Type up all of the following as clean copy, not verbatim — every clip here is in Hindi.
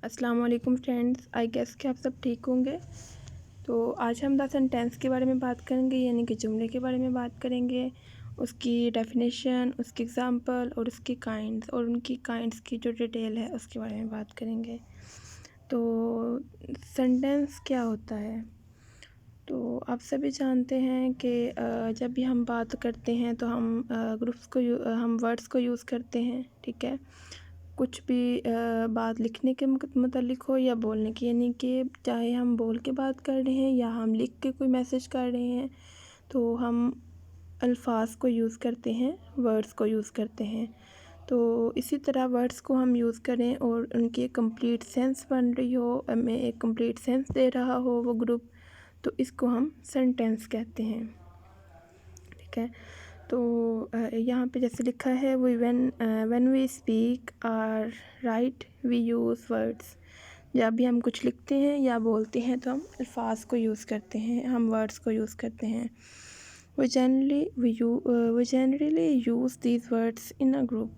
अस्सलाम वालेकुम फ्रेंड्स, आई गेस कि आप सब ठीक होंगे। तो आज हम द सेंटेंस के बारे में बात करेंगे, यानी कि जुमले के बारे में बात करेंगे, उसकी डेफिनेशन, उसकी एग्जांपल और उसकी काइंड्स और उनकी काइंड्स की जो डिटेल है उसके बारे में बात करेंगे। तो सेंटेंस क्या होता है? तो आप सभी जानते हैं कि जब भी हम बात करते हैं तो हम हम वर्ड्स को यूज़ करते हैं, ठीक है। कुछ भी बात लिखने के मतलब हो या बोलने की, यानी कि चाहे हम बोल के बात कर रहे हैं या हम लिख के कोई मैसेज कर रहे हैं, तो हम अल्फाज को यूज़ करते हैं, वर्ड्स को यूज़ करते हैं। तो इसी तरह वर्ड्स को हम यूज़ करें और उनकी एक कंप्लीट सेंस बन रही हो, हमें एक कंप्लीट सेंस दे रहा हो वो ग्रुप, तो इसको हम सेंटेंस कहते हैं, ठीक है। तो यहाँ पे जैसे लिखा है, व्हेन वी स्पीक और राइट वी यूज़ वर्ड्स। जब भी हम कुछ लिखते हैं या बोलते हैं तो हम अल्फाज को यूज़ करते हैं, हम वर्ड्स को यूज़ करते हैं। We generally use these words in a group.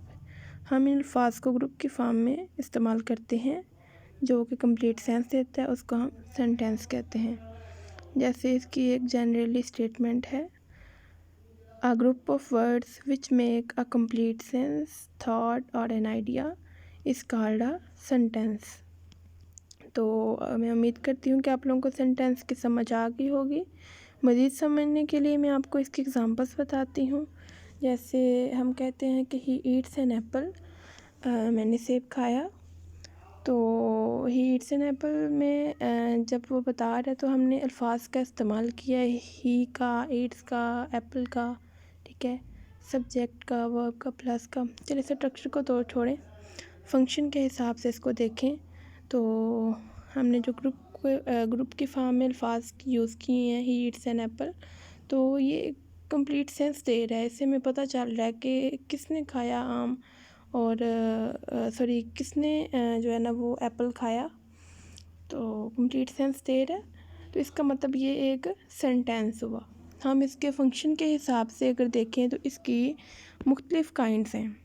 हम इन अल्फाज को ग्रुप की फॉर्म में इस्तेमाल करते हैं, जो कि कंप्लीट सेंस देता है, उसको हम सेंटेंस कहते हैं। जैसे इसकी एक जनरली स्टेटमेंट है, A group of words which make a complete sense, thought or an idea is called a sentence। तो मैं उम्मीद करती हूँ कि आप लोगों को सेंटेंस की समझ आ गई होगी। मज़ीद समझने के लिए मैं आपको इसकी एग्जांपल्स बताती हूँ। जैसे हम कहते हैं कि ही ईट्स एन एप्पल, मैंने सेब खाया। तो ही ईट्स एन एप्पल में जब वो बता रहा है तो हमने अल्फाज का इस्तेमाल किया है, ही का, ईट्स का, एप्पल का, ठीक है, सब्जेक्ट का, वर्ब का, प्लस का। चलिए स्ट्रक्चर को तो छोड़ें, फंक्शन के हिसाब से इसको देखें। तो हमने जो ग्रुप की फॉर्म में अल्फाज यूज़ किए हैं, ही ईट्स एन एप्पल, तो ये कंप्लीट सेंस दे रहा है। इससे हमें पता चल रहा है कि किसने खाया आम, और किसने जो है ना वो एप्पल खाया। तो कंप्लीट सेंस दे रहा है, तो इसका मतलब ये एक सेंटेंस हुआ। हम इसके फंक्शन के हिसाब से अगर देखें तो इसकी मुख्तलिफ़ काइंड्स हैं।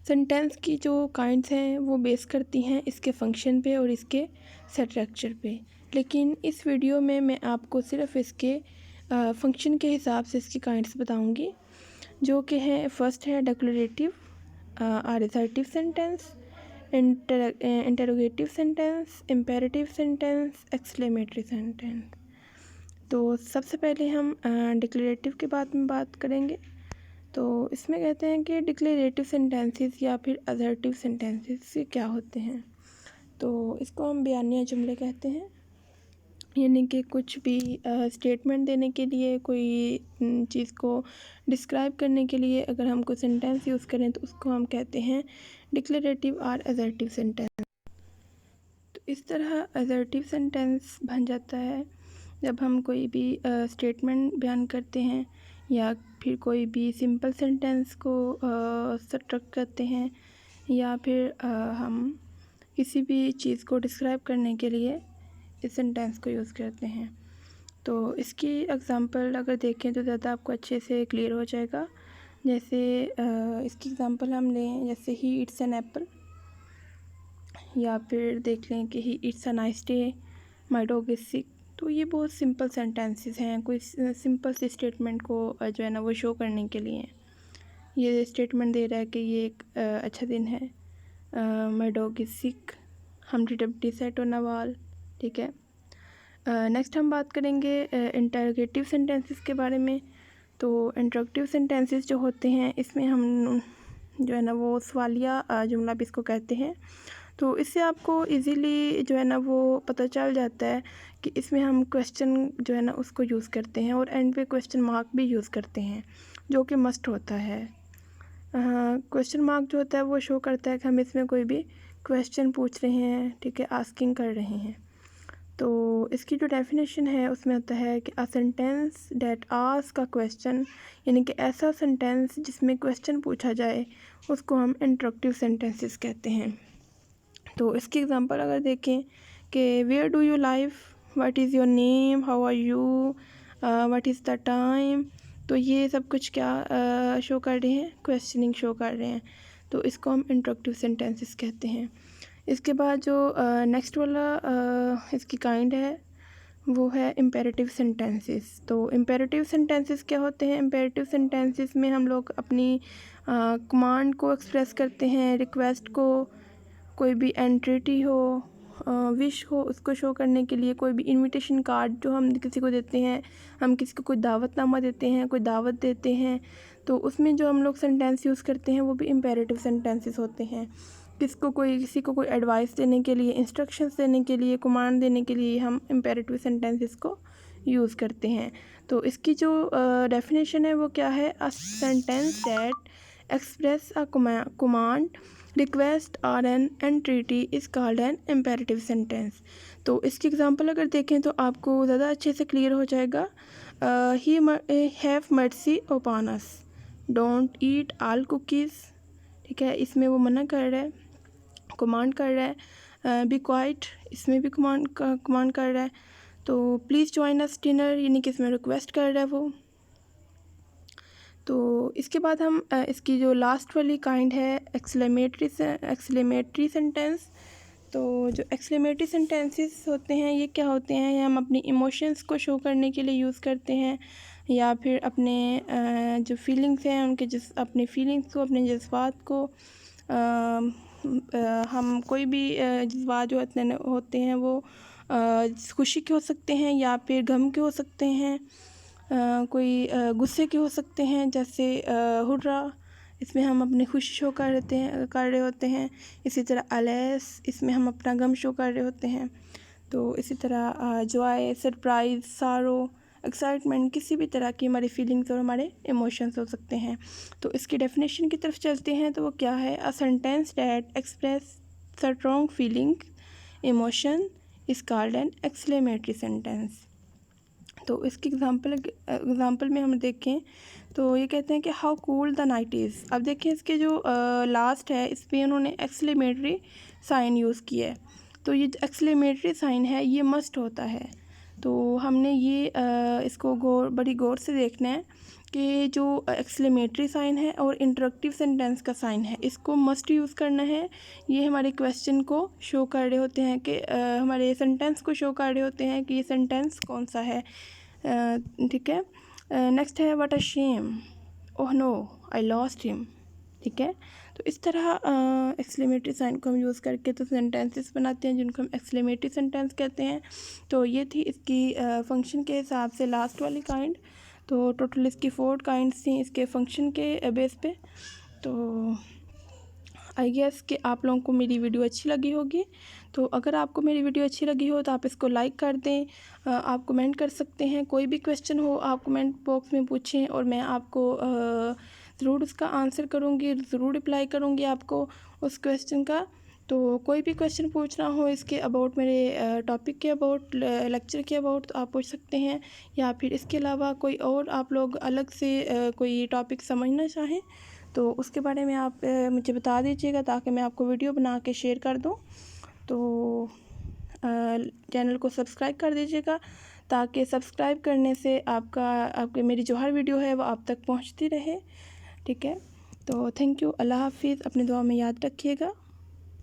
सेंटेंस की जो काइंड्स हैं वो बेस करती हैं इसके फंक्शन पे और इसके स्ट्रक्चर पे, लेकिन इस वीडियो में मैं आपको सिर्फ इसके फंक्शन के हिसाब से इसकी काइंड्स बताऊंगी, जो कि है, फर्स्ट है डिक्लेरेटिव और assertive sentence, interrogative sentence, imperative sentence, exclamatory sentence. तो सबसे पहले हम डिक्लेरेटिव के बारे में बात करेंगे। तो इसमें कहते हैं कि डिक्लेरेटिव सेंटेंसेस या फिर असर्टिव सेंटेंसेस ये क्या होते हैं। तो इसको हम बयानिया जुमले कहते हैं, यानी कि कुछ भी स्टेटमेंट देने के लिए, कोई चीज़ को डिस्क्राइब करने के लिए अगर हम कोई सेंटेंस यूज़ करें तो उसको हम कहते हैं डिक्लेरेटिव और असर्टिव सेंटेंस। तो इस तरह असर्टिव सेंटेंस बन जाता है जब हम कोई भी स्टेटमेंट बयान करते हैं या फिर कोई भी सिंपल सेंटेंस को स्ट्रक्चर करते हैं, या फिर हम किसी भी चीज़ को डिस्क्राइब करने के लिए इस सेंटेंस को यूज़ करते हैं। तो इसकी एग्ज़ाम्पल अगर देखें तो ज़्यादा आपको अच्छे से क्लियर हो जाएगा। जैसे इसकी एग्ज़ाम्पल हम लें, जैसे ही ईट्स एन एप्पल, या फिर देख लें कि ही it's a nice day, my dog is sick. तो ये बहुत सिंपल सेंटेंसेस हैं, कोई सिंपल सी स्टेटमेंट को जो है ना वो शो करने के लिए। ये स्टेटमेंट दे रहा है कि ये एक अच्छा दिन है, माई dog is sick, हमटी Dumpty sat on a wall, ठीक है। नेक्स्ट हम बात करेंगे इंटरोगेटिव सेंटेंसेस के बारे में। तो इंटरोगेटिव सेंटेंसेस जो होते हैं इसमें हम जो है ना वो सवालिया जुमला भी इसको कहते हैं। तो इससे आपको इजीली जो है ना वो पता चल जाता है कि इसमें हम क्वेश्चन जो है ना उसको यूज़ करते हैं और एंड पे क्वेश्चन मार्क भी यूज़ करते हैं, जो कि मस्ट होता है। क्वेश्चन मार्क जो होता है वो शो करता है कि हम इसमें कोई भी क्वेश्चन पूछ रहे हैं, ठीक है, आस्किंग कर रहे हैं। तो इसकी जो डेफिनेशन है उसमें होता है कि a sentence that ask a question, यानी कि ऐसा सेंटेंस जिसमें क्वेश्चन पूछा जाए उसको हम इंटरोगेटिव सेंटेंसेस कहते हैं। तो इसकी एग्जांपल अगर देखें कि where do you live, what is your name, how are you, what is the time. तो ये सब कुछ क्या शो कर रहे हैं, क्वेश्चनिंग शो कर रहे हैं। तो इसको हम इंटरोगेटिव सेंटेंसेस कहते हैं। इसके बाद जो नेक्स्ट वाला इसकी काइंड है वो है इम्पेरेटिव सेंटेंसेस। तो इम्पेरेटिव सेंटेंसेस क्या होते हैं? इम्पेरेटिव सेंटेंसेस में हम लोग अपनी कमांड को एक्सप्रेस करते हैं, रिक्वेस्ट को, कोई भी एंटिटी हो, विश हो, उसको शो करने के लिए, कोई भी इनविटेशन कार्ड जो हम किसी को देते हैं, हम किसी को कोई दावतनामा देते हैं, कोई दावत देते हैं, तो उसमें जो हम लोग सेंटेंस यूज़ करते हैं वो भी इम्पेरेटिव सेंटेंसेस होते हैं। किसी को कोई एडवाइस देने के लिए, इंस्ट्रक्शंस देने के लिए, कमांड देने के लिए हम इम्पेरेटिव सेंटेंसेस को यूज़ करते हैं। तो इसकी जो डेफिनेशन है वो क्या है? A sentence that express a command, request और an entity is called an imperative sentence. तो इसकी एग्जांपल अगर देखें तो आपको ज़्यादा अच्छे से क्लियर हो जाएगा। He have mercy upon us, don't eat all cookies. ठीक है, इसमें वो मना कर रहा है, कमांड कर रहा है। बी क्वाइट, इसमें भी कमांड कर रहा है। तो प्लीज़ जॉइन अस डिनर, यानी कि इसमें रिक्वेस्ट कर रहा है वो। तो इसके बाद हम इसकी जो लास्ट वाली काइंड है एक्सक्लेमेटरी सेंटेंस। तो जो एक्सक्लेमेटरी सेंटेंसेस होते हैं ये क्या होते हैं? ये हम अपनी इमोशंस को शो करने के लिए यूज़ करते हैं, या फिर अपने जो फीलिंग्स हैं उनके अपने फीलिंग्स को, अपने जज्बात को, हम कोई भी जज्बात जो होते हैं वो खुशी के हो सकते हैं या फिर गम के हो सकते हैं, कोई गुस्से के हो सकते हैं, जैसे हुर्रा, इसमें हम अपनी खुशी शो कर रहे होते हैं। इसी तरह अलेस, इसमें हम अपना गम शो कर रहे होते हैं। तो इसी तरह जॉय, सरप्राइज़, सारो, एक्साइटमेंट, किसी भी तरह की हमारी फीलिंग्स और हमारे इमोशंस हो सकते हैं। तो इसकी डेफिनेशन की तरफ चलते हैं तो वो क्या है? A sentence that express strong feeling, emotion is called N exclamatory sentence. तो इसकी एग्ज़ाम्पल में हम देखें तो ये कहते हैं कि how cool the night is. अब देखिए इसके जो लास्ट है इस पर उन्होंने एक्सक्लेमेटरी साइन यूज़ किया है। तो ये एक्सक्लेमेटरी साइन है ये मस्ट होता है। तो हमने ये इसको बड़ी गौर से देखना है कि जो एक्सक्लेमेटरी साइन है और इंटरक्टिव सेंटेंस का साइन है इसको मस्ट यूज़ करना है। ये हमारे क्वेश्चन को शो कर रहे होते हैं कि हमारे सेंटेंस को शो कर रहे होते हैं कि ये सेंटेंस कौन सा है। ठीक है, नेक्स्ट है what a shame, oh no I lost him. ठीक है, तो इस तरह एक्सक्लेमेटरी साइन को हम यूज़ करके तो सेंटेंसेस बनाते हैं जिनको हम एक्सक्लेमेटरी सेंटेंस कहते हैं। तो ये थी इसकी फंक्शन के हिसाब से लास्ट वाली काइंड। तो टोटल इसकी 4 काइंड्स थी इसके फंक्शन के बेस पे। तो आई गेस कि आप लोगों को मेरी वीडियो अच्छी लगी होगी। तो अगर आपको मेरी वीडियो अच्छी लगी हो तो आप इसको लाइक कर दें। आप कमेंट कर सकते हैं, कोई भी क्वेश्चन हो आप कमेंट बॉक्स में पूछें और मैं आपको ज़रूर उसका आंसर करूँगी, ज़रूर रिप्लाई करूँगी आपको उस क्वेश्चन का। तो कोई भी क्वेश्चन पूछना हो इसके अबाउट, मेरे टॉपिक के अबाउट, लेक्चर के अबाउट, तो आप पूछ सकते हैं। या फिर इसके अलावा कोई और आप लोग अलग से कोई टॉपिक समझना चाहें तो उसके बारे में आप मुझे बता दीजिएगा ताकि मैं आपको वीडियो बना के शेयर कर दूँ। तो चैनल को सब्सक्राइब कर दीजिएगा ताकि सब्सक्राइब करने से आपके मेरी जो हर वीडियो है वो आप तक पहुंचती रहे। ठीक है, तो थैंक यू, अल्लाह हाफिज़, अपने दुआ में याद रखिएगा।